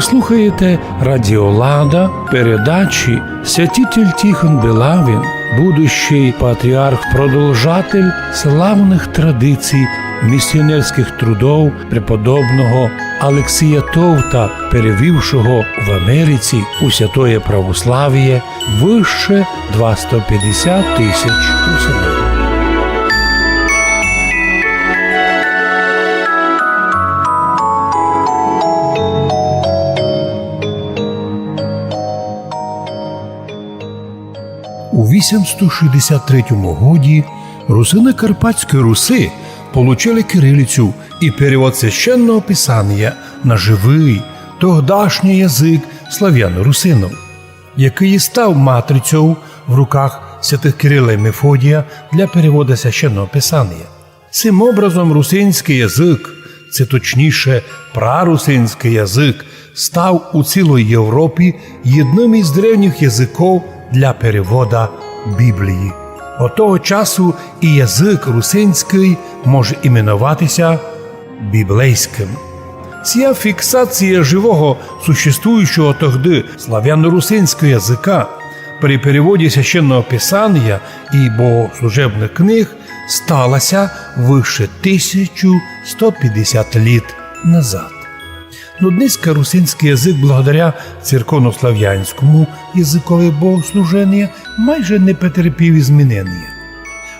Ви слухаєте Радіо Лада, передачі «Святитель Тихон Белавин», будущий патріарх-продовжатель славних традицій місіонерських трудов преподобного Алексія Товта, перевівшого в Америці у святое православ'я вище 250 тисяч русинів. У 863 годі русини Карпатської Руси получили кирилицю і перевод священного писання на живий, тогдашній язик слав'яно-русинів, який став матрицею в руках святих Кирила і Мефодія для переводу священного писання. Цим образом русинський язик, це точніше прарусинський язик, став у цілій Європі одним із древніх язиків для перевода Біблії. От того часу і язик русинський може іменуватися біблейським. Ця фіксація живого, существуючого тогди слав'яно-русинського язика при переводі священного писання і богослужебних книг сталася вище 1150 літ назад. Но днеска русинський язик, благодаря церковнослав'янському язикове богослуження, майже не потерпів змінення.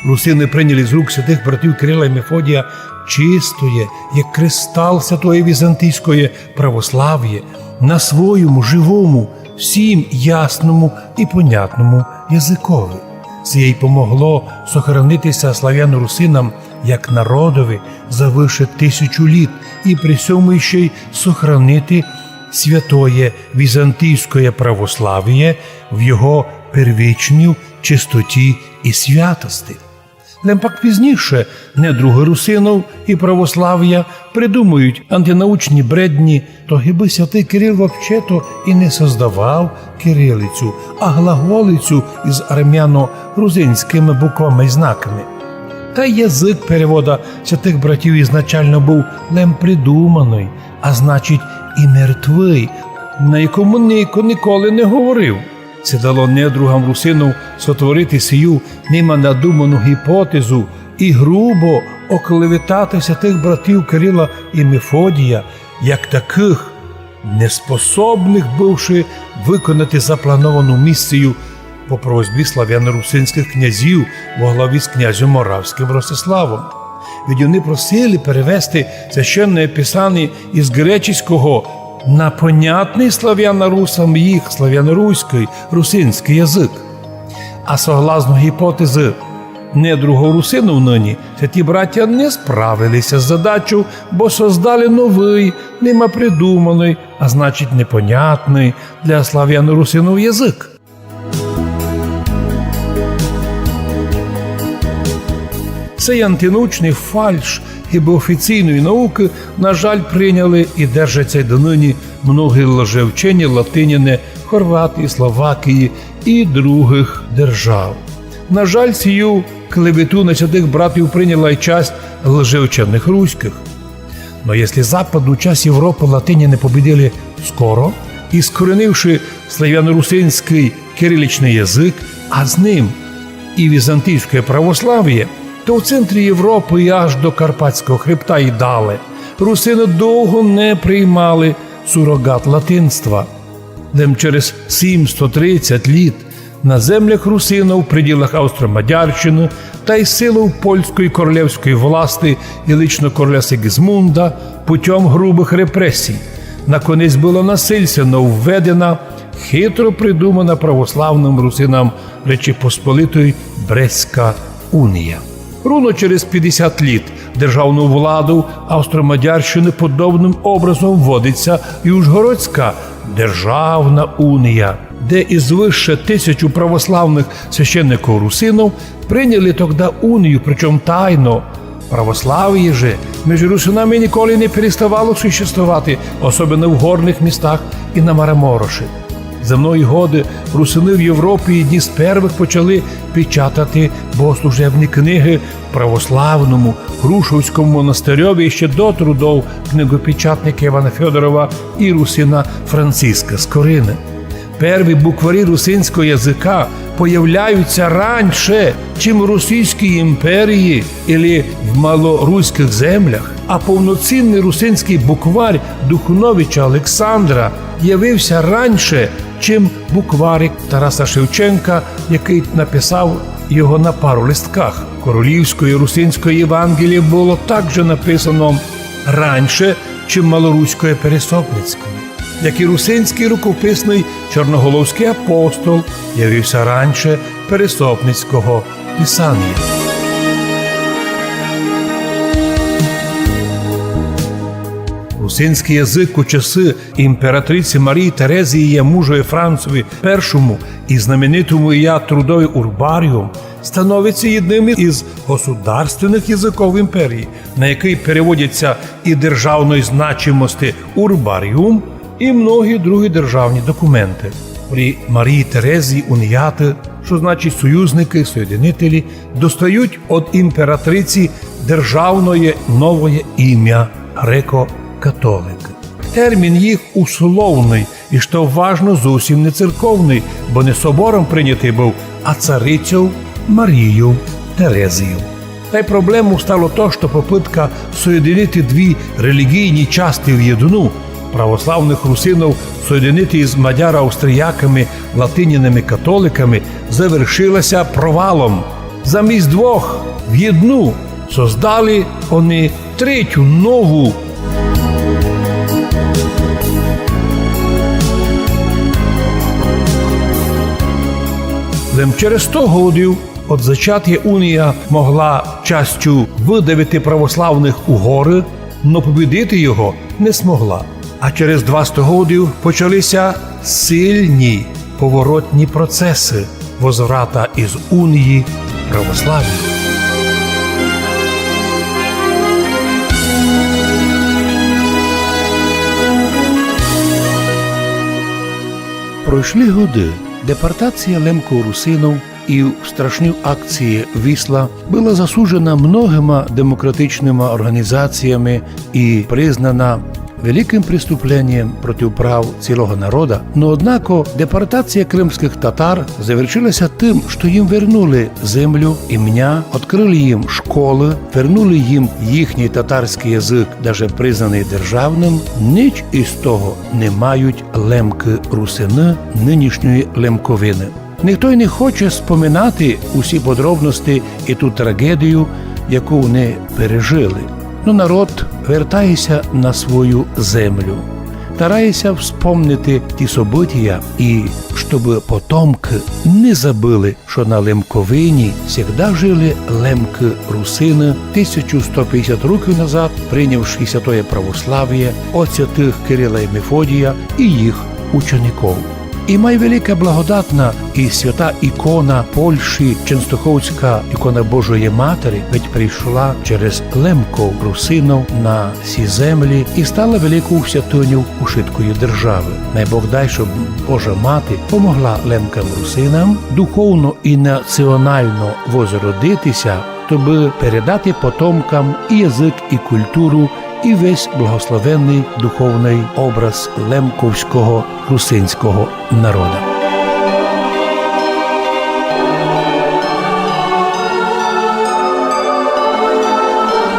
Русини прийняли з рук святих братів Кирила і Мефодія чистоє, як кристал святої візантійської православ'я, на своєму живому, всім ясному і понятному язикові. Це їй помогло сохранитися слав'яно-русинам як народові за вище 1000 літ і при цьому ще й сохранити святоє візантійське православ'я в його первічній чистоті і святості. Лемпак пізніше недруги русинів і православ'я придумують антинаучні бредні, то гиби святий Кирил вообще-то і не создавав кирилицю, а глаголицю із армяно-грузинськими буквами і знаками. Та язик перевода святих братів ізначально був лем придуманий, а значить і мертвий, на якому ніхто ніколи не говорив. Це дало недругам русинів сотворити сію ними надуману гіпотезу і грубо оклеветати святих братів Кирила і Мефодія, як таких, неспособних бувши виконати заплановану місію по просьбі слав'яно-русинських князів во главі з князем Моравським Ростиславом. Ведь вони просили перевести священне писання із греческого на понятний слав'яно-русам їх слав'яно-руський русинський язик. А согласно гіпотези недругов русинів нині, святі браття не справилися з задачею, бо создали новий, нема придуманий, а значить непонятний для слав'яно-русинів язик. Цей антинаучний фальш хіба офіційної науки, на жаль, прийняли і держаться й донині многі лжевчені латиняни Хорватії, Словакії і других держав. На жаль, цю клевету на святих братів прийняла й часть лжевчених руських. Но якщо западну часть Європи латиняни победили скоро, і скоренивши слав'яно-русинський кириличний язик, а з ним і візантійське православ'я, то в центрі Європи і аж до Карпатського хребта й далі русини довго не приймали сурогат латинства. Дем через 730 літ на землях русинів в приділах Австро-Мадярщини та й силою польської королівської власти і лично короля Сигізмунда путем грубих репресій наконець була насильственно введена хитро придумана православним русинам Речі Посполитої Брестська унія. Ровно через 50 літ державну владу Австро-Мадярщини подобним образом вводиться і Ужгородська державна унія, де із вище 1000 православних священників русинів прийняли тоді унію, причому тайно. Православ'я же між русинами ніколи не переставало существувати, особливо в горних містах і на Марамороші. земної годи русини в Європі одні з перших почали печатати богослужебні книги в православному Грушовському монастирьові ще до трудов книгопечатника Івана Федорова і русина Франциска Скорини. Перві букварі русинського язика появляються раніше, чим в Російській імперії або в малоруських землях, а повноцінний русинський буквар Духновича Олександра явився раніше, чим букварик Тараса Шевченка, який написав його на пару листках. Королівської русинської Євангелії було також написано раніше, чим малоруської Пересопницької. Як і русинський рукописний чорноголовський апостол явився раніше Пересопницького писання. Русинський язик у часи імператриці Марії Терезії мужові Францові І і знаменитому ія трудові Урбаріум становиться одним із государственних язиків імперії, на який переводяться і державної значимості Урбаріум, і многі другі державні документи. При Марії Терезії уніяти, що значить союзники, соєдинителі, достають від імператриці державної нове ім'я греко-католик. Термін їх условний і, що важно, зовсім не церковний, бо не собором прийнятий був, а царицю Марію Терезію. Та й проблему стало то, що попитка соєдинити дві релігійні части в єдину, православних русинів соєдинити із мадяро-австріяками, латинянами-католиками, завершилася провалом. Замість двох в одну создали вони третю нову. Лем через 100 годів від зачаття унія могла частю видавити православних у гори, но побідити його не змогла. А через 200 годів почалися сильні поворотні процеси возврата із унії православ'я. Пройшли годи. Депортація лемко-русинов і в страшній акції «Вісла» була засуджена многими демократичними організаціями і признана великим преступленням проти прав цілого народу. Но однако депортація кримських татар завершилася тим, що їм вернули землю, ім'я, відкрили їм школи, вернули їм їхній татарський язик, даже признаний державним. Ніч із того не мають лемки-русини нинішньої лемковини. Ніхто й не хоче споминати усі подробності і ту трагедію, яку вони пережили. Но народ вертається на свою землю, старається вспомнити ті события і щоб потомки не забили, що на Лемковині завжди жили лемки-русини 1150 років назад, прийнявши святое православ'я от святих Кирила і Мефодія і їх учеників. І найвелика благодатна і свята ікона Польщі, Ченстоховська ікона Божої Матері, ведь прийшла через лемков русинов на сі землі і стала великою святиню ушиткої держави. Най Бог дай, щоб Божа Мати помогла лемкам русинам духовно і національно возродитися, щоб передати потомкам і язик, і культуру, і весь благословенний духовний образ лемковського русинського народу.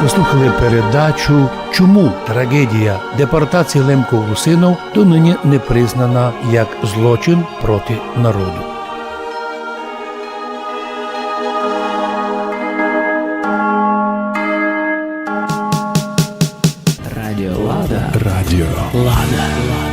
Ви слухали передачу «Чому трагедія депортації лемков-русинов донині не признана як злочин проти народу». Радіо Лада.